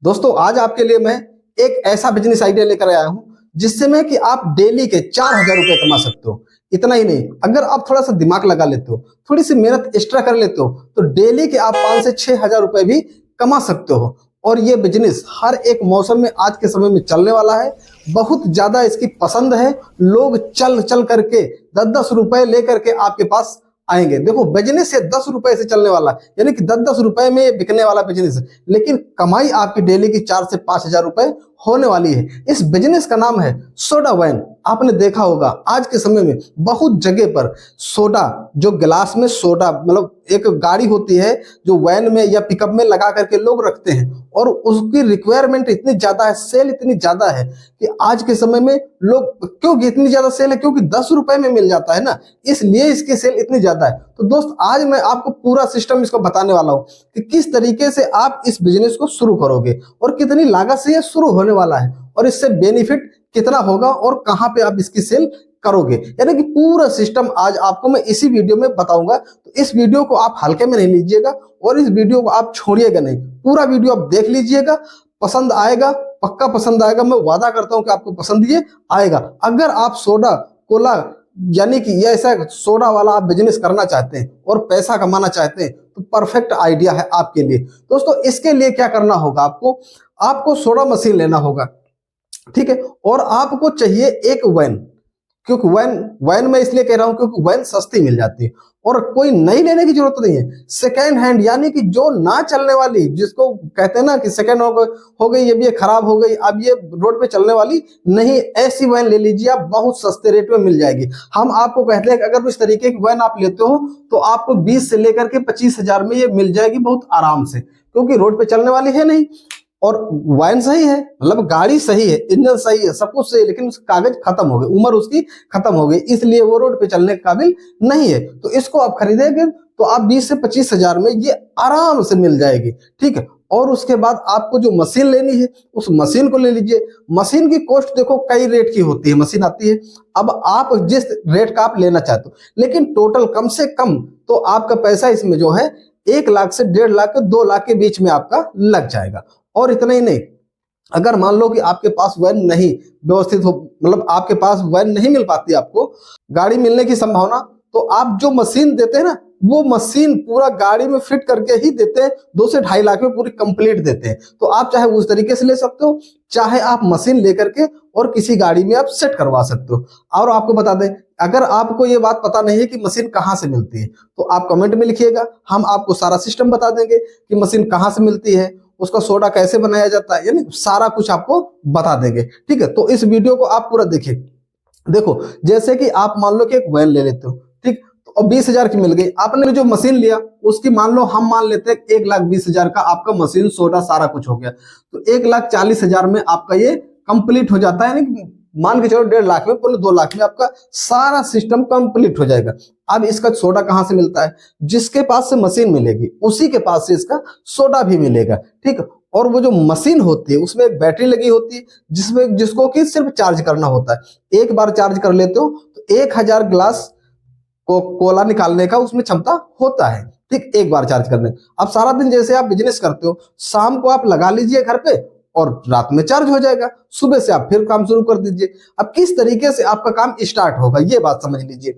दोस्तों आज आपके लिए मैं एक ऐसा बिजनेस आइडिया लेकर आया हूं जिससे मैं कि आप डेली के 4,000 रुपए कमा सकते हो। इतना ही नहीं, अगर आप थोड़ा सा दिमाग लगा लेते हो, थोड़ी सी मेहनत एक्स्ट्रा कर लेते हो, तो डेली के आप 5 से 6 हजार रुपए भी कमा सकते हो। और ये बिजनेस हर एक मौसम में आज के समय में चलने वाला है। बहुत ज्यादा इसकी पसंद है। लोग चल चल करके 10-10 रुपए लेकर के आपके पास आएंगे। देखो, बिजनेस ये 10 रुपए से चलने वाला, यानी कि 10-10 रुपए में ये बिकने वाला बिजनेस है, लेकिन कमाई आपकी डेली की 4 से 5 हजार रुपए होने वाली है। इस बिजनेस का नाम है सोडा वैन। आपने देखा होगा आज के समय में बहुत जगह पर सोडा, जो गिलास में सोडा, मतलब एक गाड़ी होती है जो वैन में या पिकअप में लगा करके लोग रखते हैं, और उसकी रिक्वायरमेंट इतनी ज्यादा है, सेल इतनी ज्यादा है कि आज के समय में लोग, क्योंकि इतनी ज्यादा सेल है क्योंकि 10 रुपए में मिल जाता है ना, इसलिए इसकी सेल इतनी ज्यादा है। तो दोस्त, आज मैं आपको पूरा सिस्टम इसको बताने वाला हूं कि किस तरीके से आप इस बिजनेस को शुरू करोगे और कितनी लागत से ये शुरू होने वाला है, और इससे बेनिफिट कितना होगा और कहां पे आप इसकी सेल करोगे, यानी कि पूरा सिस्टम आज आपको मैं इसी वीडियो में बताऊंगा। तो इस वीडियो को आप हल्के में नहीं लीजिएगा और इस वीडियो को आप छोड़िएगा नहीं, पूरा वीडियो आप देख लीजिएगा। पसंद आएगा, पक्का पसंद आएगा, मैं वादा करता हूं कि आपको पसंद ये आएगा। अगर आप सोडा कोला, यानी कि ये ऐसा सोडा वाला आप बिजनेस करना चाहते हैं और पैसा कमाना चाहते हैं, तो परफेक्ट आइडिया है आपके लिए। दोस्तों, इसके लिए क्या करना होगा, आपको सोडा मशीन लेना होगा, ठीक है, और आपको चाहिए एक वैन। क्योंकि वैन वैन मैं इसलिए कह रहा हूं क्योंकि वैन सस्ती मिल जाती है और कोई नई लेने की जरूरत नहीं है। सेकेंड हैंड, यानी कि जो ना चलने वाली, जिसको कहते हैं ना कि सेकेंड हो गई, ये भी खराब हो गई, अब ये रोड पे चलने वाली नहीं, ऐसी वैन ले लीजिए आप, बहुत सस्ते रेट में मिल जाएगी। हम आपको कहते हैं कि अगर इस तरीके की वैन आप लेते हो तो आपको 20 से लेकर के 25 हजार में ये मिल जाएगी बहुत आराम से, क्योंकि रोड पे चलने वाली है नहीं, और वाइन सही है, मतलब गाड़ी सही है, इंजन सही है, सब कुछ सही है, लेकिन उसके कागज खत्म हो गए, उम्र उसकी खत्म हो गई, इसलिए वो रोड पे चलने के काबिल नहीं है। तो इसको आप खरीदेंगे तो आप 20 से 25 हजार में ये आराम से मिल जाएगी, ठीक है। और उसके बाद आपको जो मशीन लेनी है उस मशीन को ले लीजिए। मशीन की कॉस्ट देखो कई रेट की होती है, मशीन आती है, अब आप जिस रेट का आप लेना चाहते हो, लेकिन टोटल कम से कम तो आपका पैसा इसमें जो है 1 लाख से 1.5 लाख 2 लाख के बीच में आपका लग जाएगा। और इतना ही नहीं, अगर मान लो कि आपके पास वैन नहीं व्यवस्थित हो, मतलब आपके पास वैन नहीं मिल पाती, आपको गाड़ी मिलने की संभावना, तो आप जो मशीन देते हैं ना, वो मशीन पूरा गाड़ी में फिट करके ही देते हैं, 2 से 2.5 लाख में पूरी कंप्लीट देते हैं। तो आप चाहे उस तरीके से ले सकते हो, चाहे आप मशीन लेकर के और किसी गाड़ी में आप सेट करवा सकते हो। और आपको बता दें, अगर आपको ये बात पता नहीं है कि मशीन कहाँ से मिलती है, तो आप कमेंट में लिखिएगा, हम आपको सारा सिस्टम बता देंगे कि मशीन कहाँ से मिलती है, उसका सोडा कैसे बनाया जाता है, यानी सारा कुछ आपको बता देंगे, ठीक है। तो इस वीडियो को आप पूरा देखिए। देखो, जैसे कि आप मान लो कि एक वैन ले लेते हो, ठीक, तो अब 20 हजार की मिल गई, आपने जो मशीन लिया उसकी मान लो, हम मान लेते हैं 1,20,000 का आपका मशीन सोडा सारा कुछ हो गया, तो 1,40,000 में आपका ये कंप्लीट हो जाता है, यानी मान के चलो 1.5 लाख में, पूरे 2 लाख में आपका सारा सिस्टम कंप्लीट हो जाएगा। अब इसका सोडा कहां से मिलता है, जिसके पास से मशीन मिलेगी उसी के पास से इसका सोडा भी मिलेगा, ठीक है। और वो जो मशीन होती है उसमें एक बैटरी लगी होती है, जिसको कि सिर्फ चार्ज करना होता है। एक बार चार्ज कर लेते हो तो 1,000 गिलास कोला निकालने का उसमें क्षमता होता है, ठीक, एक बार चार्ज करने। अब सारा दिन जैसे आप बिजनेस करते हो, शाम को आप लगा लीजिए घर पे और रात में चार्ज हो जाएगा, सुबह से आप फिर काम शुरू कर दीजिए। अब किस तरीके से आपका काम स्टार्ट होगा ये बात समझ लीजिए।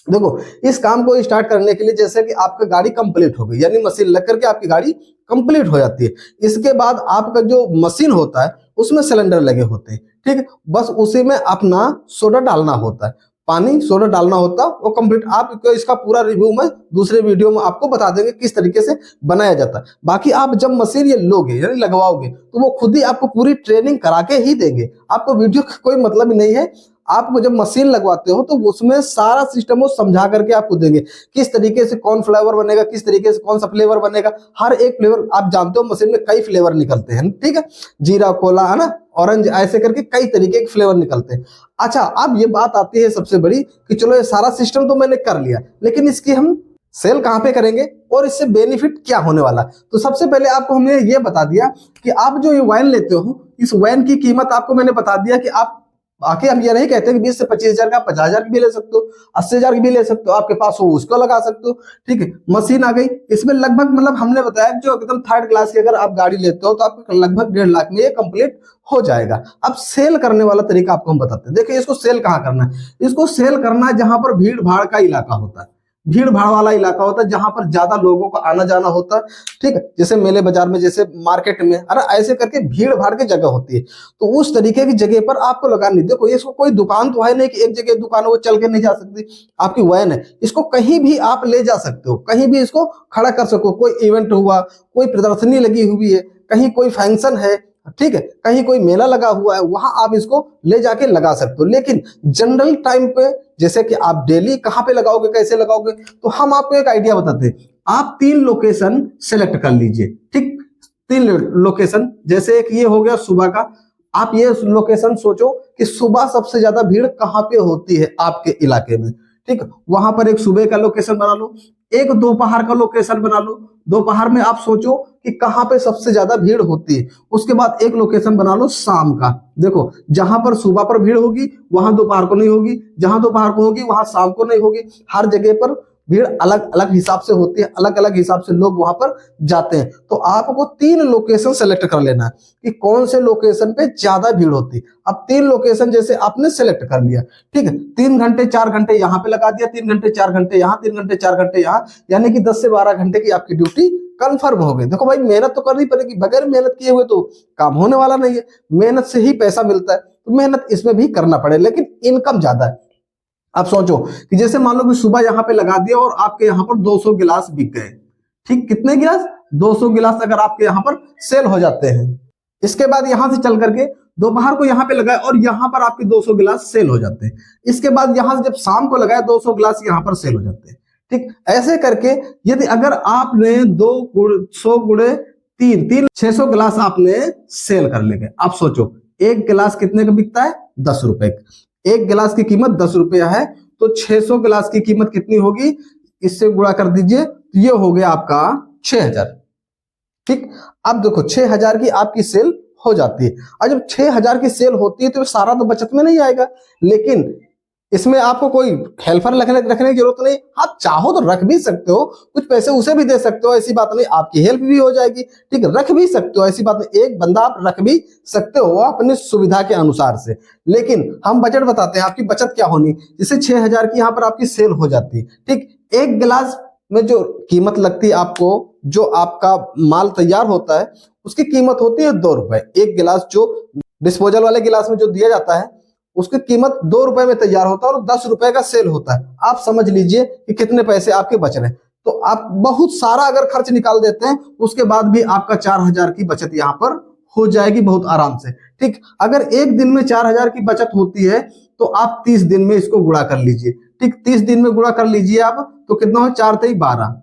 देखो, इस काम को स्टार्ट करने के लिए जैसे कि आपका गाड़ी कंप्लीट हो गई, यानी मशीन लग करके आपकी गाड़ी कंप्लीट हो जाती है, इसके बाद आपका जो मशीन होता है उसमें सिलेंडर लगे होते हैं, ठीक है, बस उसी में अपना सोडा डालना होता है, पानी सोडा डालना होता है, वो कंप्लीट। आपको इसका पूरा रिव्यू में दूसरे वीडियो में आपको बता देंगे किस तरीके से बनाया जाता है। बाकी आप जब मशीन ये लोगे यानी लगवाओगे तो वो खुद ही आपको पूरी ट्रेनिंग करा के ही देंगे, आपको वीडियो का कोई मतलब ही नहीं है। आपको जब मशीन लगवाते हो तो उसमें सारा सिस्टम वो समझा करके आपको देंगे, किस तरीके से कौन फ्लेवर बनेगा, किस तरीके से कौन सा फ्लेवर बनेगा। हर एक फ्लेवर आप जानते हो, मशीन में कई फ्लेवर निकलते हैं, ठीक है, जीरा कोला है ना, ऑरेंज, ऐसे करके कई तरीके के फ्लेवर निकलते हैं। अच्छा, अब ये बात आती है सबसे बड़ी कि चलो ये सारा सिस्टम तो मैंने कर लिया, लेकिन इसकी हम सेल कहां पे करेंगे और इससे बेनिफिट क्या होने वाला। तो सबसे पहले आपको हमने ये बता दिया कि आप जो ये वाइन लेते हो, इस वाइन की कीमत आपको मैंने बता दिया कि आप बाकी हम ये नहीं कहते कि 20 से 25 हजार का 50 हजार की भी ले सकते हो, 80 हजार की भी ले सकते हो, आपके पास हो उसको लगा सकते हो। ठीक है, मशीन आ गई, इसमें लगभग मतलब हमने बताया जो एकदम थर्ड क्लास की अगर आप गाड़ी लेते हो तो आपको लगभग 1.5 लाख में ये कंप्लीट हो जाएगा। अब सेल करने वाला तरीका आपको हम बताते हैं। देखिए इसको सेल कहाँ करना है, इसको सेल करना है जहां पर भीड़ भाड़ का इलाका होता है, भीड़ भाड़ वाला इलाका होता है जहां पर ज्यादा लोगों का आना जाना होता है। ठीक है, जैसे मेले बाजार में, जैसे मार्केट में, अरे ऐसे करके भीड़ भाड़ की जगह होती है, तो उस तरीके की जगह पर आपको लगानी। देखो इसको कोई दुकान तो है नहीं कि एक जगह दुकान है वो चल के नहीं जा सकती, आपकी वैन है, इसको कहीं भी आप ले जा सकते हो, कहीं भी इसको खड़ा कर सको। कोई इवेंट हुआ, कोई प्रदर्शनी लगी हुई है, कहीं कोई फंक्शन है, ठीक है, कहीं कोई मेला लगा हुआ है, वहां आप इसको ले जाके लगा सकते हो। लेकिन जनरल टाइम पे, जैसे कि आप डेली कहाँ पे लगाओगे, कैसे लगाओगे, तो हम आपको एक आइडिया बताते हैं। आप 3 लोकेशन सेलेक्ट कर लीजिए। ठीक, 3 लोकेशन, जैसे एक ये हो गया सुबह का, आप ये लोकेशन सोचो कि सुबह सबसे ज्यादा भीड़ कहाँ पे होती है आपके इलाके में। ठीक, वहां पर एक सुबह का लोकेशन बना लो, एक दोपहर का लोकेशन बना लो, दोपहर में आप सोचो कि कहां पे सबसे ज्यादा भीड़ होती है। उसके बाद एक लोकेशन बना लो शाम का, देखो जहां पर सुबह पर भीड़ होगी वहां दोपहर को नहीं होगी, जहां दोपहर को होगी वहां शाम को नहीं होगी। हर जगह पर भीड़ अलग अलग हिसाब से होती है, अलग अलग हिसाब से लोग वहां पर जाते हैं। तो आपको 3 लोकेशन सेलेक्ट कर लेना है कि कौन से लोकेशन पे ज्यादा भीड़ होती है। अब 3 लोकेशन जैसे आपने सेलेक्ट कर लिया, ठीक है, 3 घंटे 4 घंटे यहाँ पे लगा दिया, 3 घंटे 4 घंटे यहाँ, 3 घंटे 4 घंटे यहाँ, यानी कि 10 से 12 घंटे की आपकी ड्यूटी कंफर्म हो गई। देखो भाई मेहनत तो करनी पड़ेगी, बगैर मेहनत किए हुए तो काम होने वाला नहीं है, मेहनत से ही पैसा मिलता है, तो मेहनत इसमें भी करना पड़ेगा, लेकिन इनकम ज्यादा है। आप सोचो कि जैसे मान लो कि सुबह यहाँ पे लगा दिया और आपके यहाँ पर 200 गिलास बिक गए। ठीक, कितने गिलास? 200 गिलास अगर आपके यहाँ पर सेल हो जाते हैं। इसके बाद यहां से चल करके दोपहर को यहाँ पे लगाए और यहाँ पर आपके 200 गिलास सेल हो जाते हैं। इसके बाद यहां से जब शाम को लगाए 200 गिलास यहाँ पर सेल हो जाते हैं। ठीक, ऐसे करके यदि अगर आपने 200 गुणे 3 600 गिलास आपने सेल कर लेंगे। आप सोचो एक गिलास कितने का बिकता है? 10 रुपए। एक गिलास की कीमत 10 रुपया है, तो 600 गिलास की कीमत कितनी होगी? इससे गुणा कर दीजिए, तो ये हो गया आपका 6000। ठीक, अब देखो 6000 की आपकी सेल हो जाती है। और जब 6000 की सेल होती है तो सारा तो बचत में नहीं आएगा, लेकिन इसमें आपको कोई हेल्पर रखने की जरूरत नहीं। आप चाहो तो रख भी सकते हो, कुछ पैसे उसे भी दे सकते हो, ऐसी बात नहीं, आपकी हेल्प भी हो जाएगी। ठीक, रख भी सकते हो, ऐसी बात नहीं, एक बंदा आप रख भी सकते हो अपनी सुविधा के अनुसार से। लेकिन हम बजट बताते हैं आपकी बचत क्या होनी, जिससे 6000 की यहाँ पर आपकी सेल हो जाती है। ठीक, एक गिलास में जो कीमत लगती है आपको, जो आपका माल तैयार होता है उसकी कीमत होती है 2 रुपए। एक गिलास जो डिस्पोजल वाले गिलास में जो दिया जाता है उसकी कीमत 2 रुपए में तैयार होता है और 10 रुपए का सेल होता है। आप समझ लीजिए कि कितने पैसे आपके बच रहे हैं। तो आप बहुत सारा अगर खर्च निकाल देते हैं उसके बाद भी आपका 4000 की बचत यहाँ पर हो जाएगी बहुत आराम से। ठीक, अगर एक दिन में 4000 की बचत होती है तो आप 30 दिन में इसको गुणा कर लीजिए। ठीक, 30 दिन में गुणा कर लीजिए आप, तो कितना हो? 4 3 12।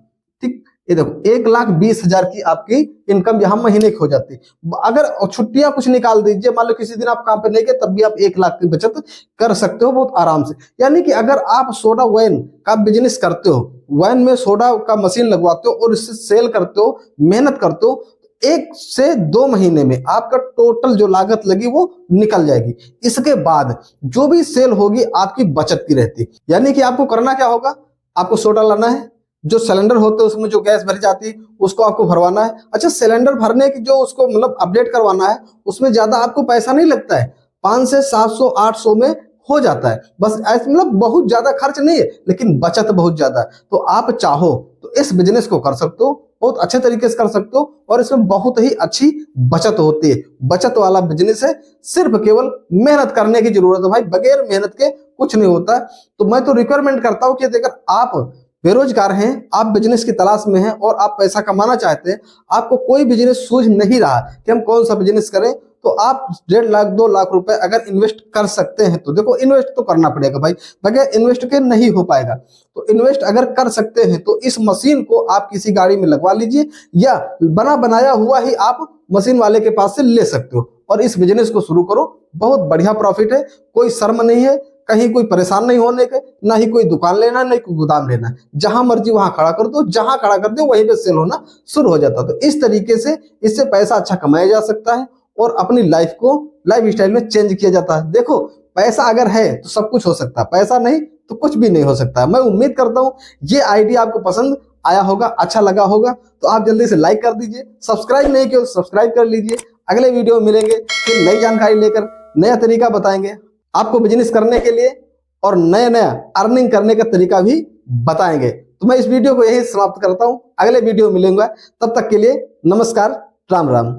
ठीक, ये देखो 1,20,000 की आपकी इनकम यहाँ महीने की हो जाती है। अगर छुट्टियां कुछ निकाल दीजिए, मान लो किसी दिन आप काम पे नहीं गए, तब भी आप 1 लाख की बचत कर सकते हो बहुत आराम से। यानी कि अगर आप सोडा वैन का बिजनेस करते हो, वैन में सोडा का मशीन लगवाते हो और इससे सेल करते हो, मेहनत करते हो, 1 से 2 महीने में आपका टोटल जो लागत लगी वो निकल जाएगी। इसके बाद जो भी सेल होगी आपकी बचत की रहती। यानी कि आपको करना क्या होगा? आपको सोडा लाना है, जो सिलेंडर होते हैं उसमें जो गैस भरी जाती है उसको आपको भरवाना है। अच्छा, सिलेंडर भरने की जो उसको मतलब अपडेट करवाना है, उसमें ज्यादा आपको पैसा नहीं लगता है, 500 से 700 800 में हो जाता है बस। ऐसे मतलब बहुत ज्यादा खर्च नहीं है, लेकिन बचत बहुत ज्यादा है। तो आप चाहो तो इस बिजनेस को कर सकते हो, बहुत अच्छे तरीके से कर सकते हो, और इसमें बहुत ही अच्छी बचत होती है। बचत वाला बिजनेस है, सिर्फ केवल मेहनत करने की जरूरत है भाई, बगैर मेहनत के कुछ नहीं होता। तो मैं तो रिक्वायरमेंट करता हूं कि अगर आप बेरोजगार हैं, आप बिजनेस की तलाश में हैं और आप पैसा कमाना चाहते हैं, आपको कोई बिजनेस सूझ नहीं रहा कि हम कौन सा बिजनेस करें, तो आप 1.5 लाख 2 लाख रुपए अगर इन्वेस्ट कर सकते हैं तो देखो इन्वेस्ट तो करना पड़ेगा भाई, बगैर इन्वेस्ट के नहीं हो पाएगा। तो इन्वेस्ट अगर कर सकते हैं तो इस मशीन को आप किसी गाड़ी में लगवा लीजिए, या बना बनाया हुआ ही आप मशीन वाले के पास से ले सकते हो और इस बिजनेस को शुरू करो। बहुत बढ़िया प्रॉफिट है, कोई शर्म नहीं है, कहीं कोई परेशान नहीं होने के, ना ही कोई दुकान लेना, ना ही कोई गोदाम लेना, जहां मर्जी वहां खड़ा कर दो, जहां खड़ा कर दो वहीं पे सेल होना शुरू हो जाता। तो इस तरीके से इससे पैसा अच्छा कमाया जा सकता है और अपनी लाइफ को लाइफ स्टाइल में चेंज किया जाता है। देखो पैसा अगर है तो सब कुछ हो सकता है, पैसा नहीं तो कुछ भी नहीं हो सकता। मैं उम्मीद करता हूं ये आइडिया आपको पसंद आया होगा, अच्छा लगा होगा। तो आप जल्दी से लाइक कर दीजिए, सब्सक्राइब नहीं किया तो सब्सक्राइब कर लीजिए। अगले वीडियो में मिलेंगे, फिर नई जानकारी लेकर नया तरीका बताएंगे आपको बिजनेस करने के लिए, और नया नया अर्निंग करने का तरीका भी बताएंगे। तो मैं इस वीडियो को यही समाप्त करता हूं, अगले वीडियो में मिलूंगा। तब तक के लिए नमस्कार, राम राम।